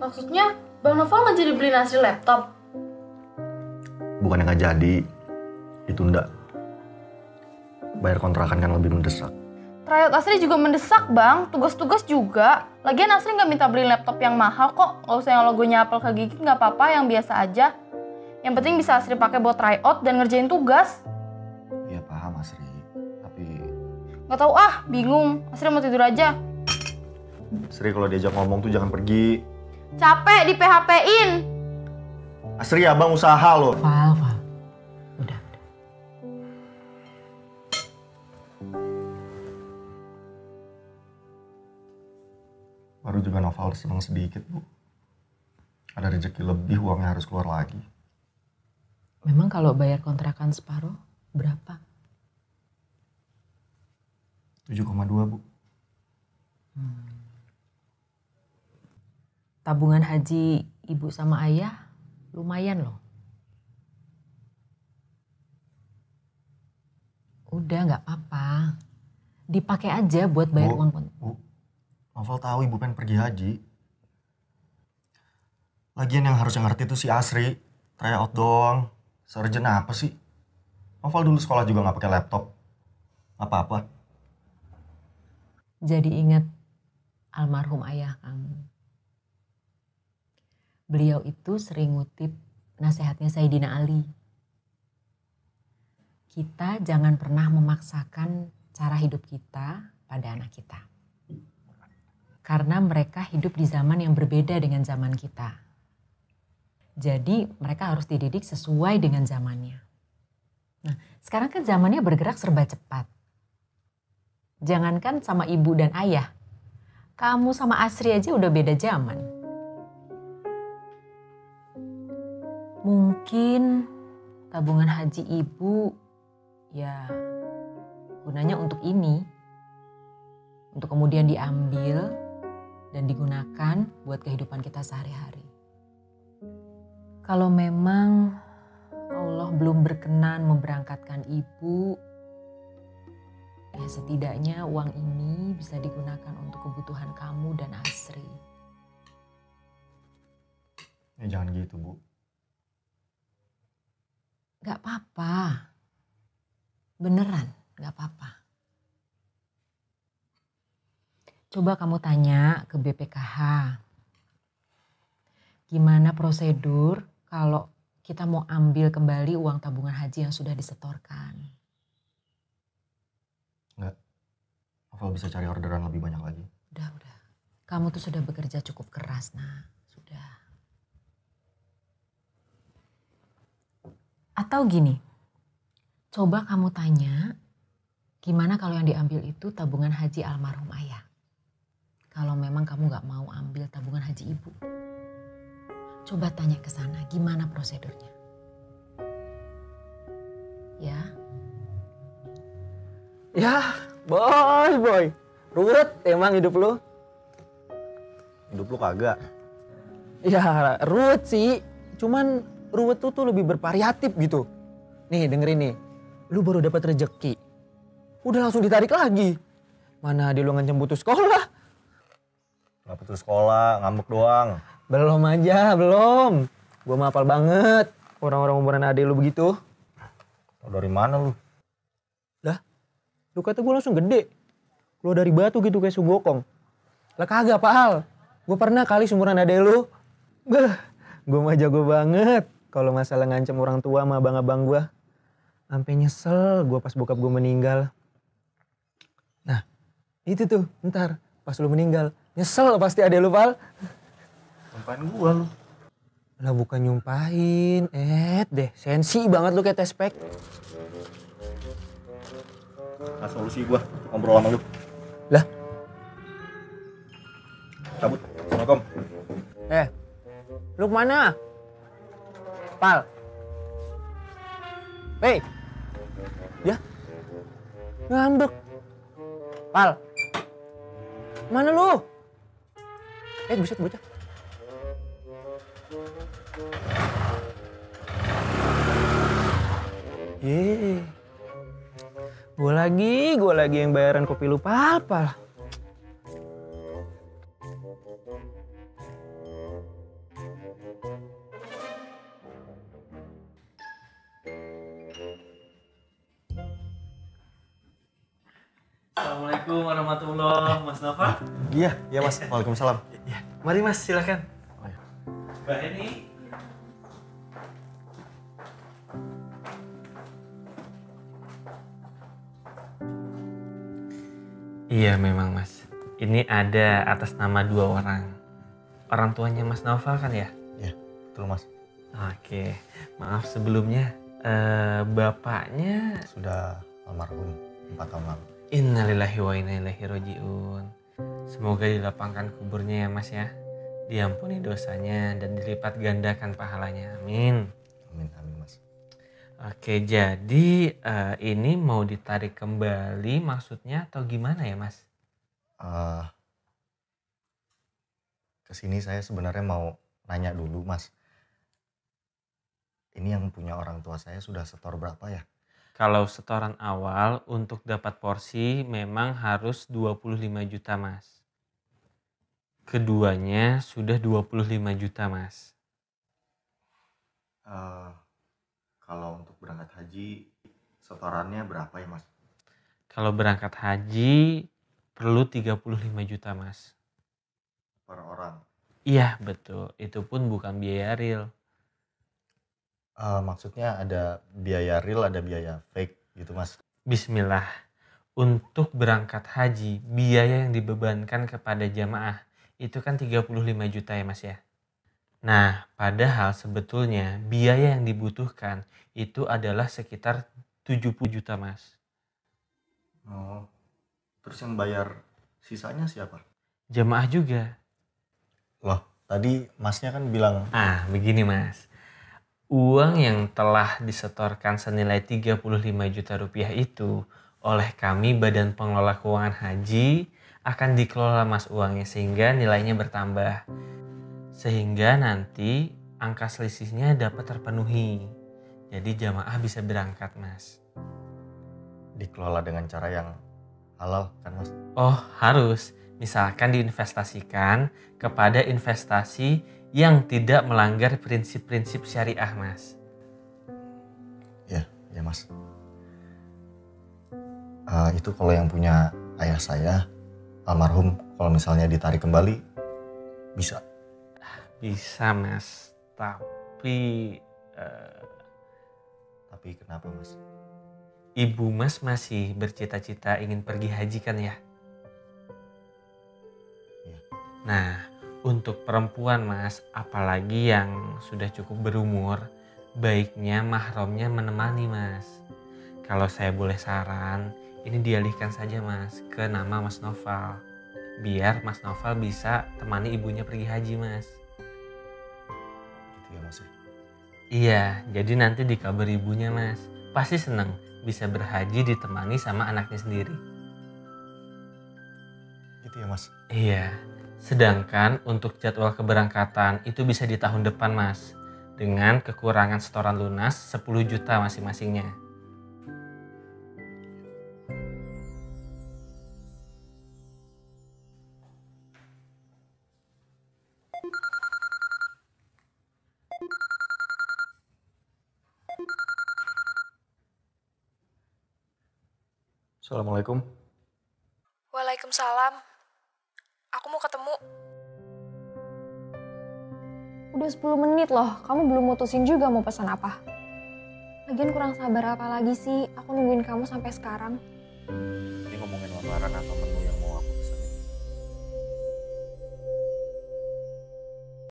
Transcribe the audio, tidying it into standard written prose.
Maksudnya Bang Noval nggak jadi beliin Asri laptop? Bukannya nggak jadi, ditunda. Bayar kontrakan kan lebih mendesak. Tryout Asri juga mendesak Bang, tugas-tugas juga. Lagian Asri nggak minta beliin laptop yang mahal kok. Nggak usah yang logonya apel ke gigi, nggak apa-apa, yang biasa aja. Yang penting bisa Asri pakai buat tryout dan ngerjain tugas. Iya paham Asri, tapi... Nggak tahu bingung. Asri mau tidur aja. Asri kalau diajak ngomong tuh jangan pergi. Capek di PHP-in. Asri, abang usaha loh. Val. Udah. Baru juga Noval senang sedikit, Bu. Ada rezeki lebih, uangnya harus keluar lagi. Memang kalau bayar kontrakan separuh, berapa? 7,2, Bu. Tabungan haji ibu sama ayah lumayan loh. Udah nggak apa-apa. Dipakai aja buat bayar uang kontrakan. Bu, Noval tahu ibu pengen pergi haji. Lagian yang harusnya ngerti tuh si Asri. Tryout doang. Surgeon apa sih? Noval dulu sekolah juga nggak pakai laptop. Apa-apa. Jadi ingat almarhum ayah kamu. Beliau itu sering ngutip nasihatnya Sayyidina Ali. Kita jangan pernah memaksakan cara hidup kita pada anak kita. Karena mereka hidup di zaman yang berbeda dengan zaman kita. Jadi mereka harus dididik sesuai dengan zamannya. Nah, sekarang kan zamannya bergerak serba cepat. Jangankan sama ibu dan ayah, kamu sama Asri aja udah beda zaman. Mungkin tabungan haji ibu ya gunanya untuk ini. Untuk kemudian diambil dan digunakan buat kehidupan kita sehari-hari. Kalau memang Allah belum berkenan memberangkatkan ibu, ya setidaknya uang ini bisa digunakan untuk kebutuhan kamu dan Asri. Ya jangan gitu, Bu. Gak apa-apa. Beneran gak apa-apa. Coba kamu tanya ke BPKH. Gimana prosedur kalau kita mau ambil kembali uang tabungan haji yang sudah disetorkan? Enggak. Novel bisa cari orderan lebih banyak lagi. Udah. Kamu tuh sudah bekerja cukup keras, Nak. Sudah. Atau gini, coba kamu tanya, gimana kalau yang diambil itu tabungan haji almarhum ayah? Kalau memang kamu gak mau ambil tabungan haji ibu. Coba tanya ke sana, gimana prosedurnya? Ya? Ya, boy. Ruwet emang hidup lu. Hidup lu kagak. Ya, ruwet sih. Cuman ruwet tuh lebih bervariatif gitu. Nih, dengerin nih. Lu baru dapat rezeki. Udah langsung ditarik lagi. Mana dia lu ngancam putus sekolah? Gak putus sekolah, ngambek doang. Belum aja, belum. Gua mah hafal banget orang-orang umuran adek lu begitu. Tau dari mana lu? Lah, lu kata gua langsung gede. Keluar dari batu gitu kayak sugokong. Lah kagak, Pak Al. Gua pernah kali seumuran adek lu. Beh, gua mah jago banget kalau masalah ngancam orang tua sama abang-abang gua. Sampai nyesel gua pas bokap gua meninggal. Nah, itu tuh, ntar pas lu meninggal. Nyesel pasti adek lu, Pal. Nyumpahin gua lu. Lah bukan nyumpahin, deh. Sensi banget lu kayak tespek. Nah, solusi gua ngobrol sama lu. Lah? Cabut. Assalamualaikum. Lu kemana? Pal. Hei. Ya. Ngambek. Pal. Mana lu? Buset bocah. gue lagi yang bayaran kopi lu pal. Assalamualaikum warahmatullahi Mas Nova. Iya Mas. Waalaikumsalam. Ya, mari Mas, silakan. Oh, ya. Mbak Heni. Iya memang Mas. Ini ada atas nama 2 orang. Orang tuanya Mas Nova kan ya? Iya, betul Mas. Oke, maaf sebelumnya. Bapaknya Sudah almarhum 4 tahun lalu. Innalillahi wa inna ilaihi roji'un. Semoga dilapangkan kuburnya ya Mas ya. Diampuni dosanya dan dilipat gandakan pahalanya. Amin. Amin Mas. Oke, jadi ini mau ditarik kembali maksudnya atau gimana ya Mas? Kesini saya sebenarnya mau nanya dulu Mas. Ini yang punya orang tua saya sudah setor berapa ya? Kalau setoran awal untuk dapat porsi memang harus 25 juta Mas. Keduanya sudah 25 juta Mas. Kalau untuk berangkat haji setorannya berapa ya Mas? Kalau berangkat haji perlu 35 juta Mas. Per orang? Iya betul, itu pun bukan biaya real. Maksudnya ada biaya real, ada biaya fake gitu Mas? Bismillah, untuk berangkat haji biaya yang dibebankan kepada jamaah itu kan 35 juta ya Mas ya. Nah padahal sebetulnya biaya yang dibutuhkan itu adalah sekitar 70 juta Mas. Oh, terus yang bayar sisanya siapa? Jamaah juga. Loh, tadi Masnya kan bilang... Begini Mas. Uang yang telah disetorkan senilai 35 juta rupiah itu oleh kami Badan Pengelola Keuangan Haji akan dikelola Mas uangnya sehingga nilainya bertambah. Sehingga nanti angka selisihnya dapat terpenuhi. Jadi jamaah bisa berangkat Mas. Dikelola dengan cara yang halal kan Mas? Oh harus. Misalkan diinvestasikan kepada investasi yang tidak melanggar prinsip-prinsip syariah Mas. Ya Mas. Itu kalau yang punya ayah saya, almarhum, kalau misalnya ditarik kembali, bisa? Bisa Mas, tapi... Tapi kenapa Mas? Ibu Mas masih bercita-cita ingin pergi haji kan ya? Iya. Nah, untuk perempuan Mas, apalagi yang sudah cukup berumur, baiknya mahramnya menemani Mas. Kalau saya boleh saran, ini dialihkan saja Mas ke nama Mas Noval. Biar Mas Noval bisa temani ibunya pergi haji Mas. Gitu ya Mas ya? Iya, jadi nanti dikabar ibunya Mas. Pasti seneng bisa berhaji ditemani sama anaknya sendiri. Gitu ya Mas? Iya. Sedangkan untuk jadwal keberangkatan itu bisa di tahun depan Mas. Dengan kekurangan setoran lunas 10 juta masing-masingnya. Assalamualaikum. Waalaikumsalam. Aku mau ketemu. Udah 10 menit loh, kamu belum mutusin juga mau pesan apa. Lagian kurang sabar apa lagi sih, aku nungguin kamu sampai sekarang. Ini ngomongin lebaran atau menu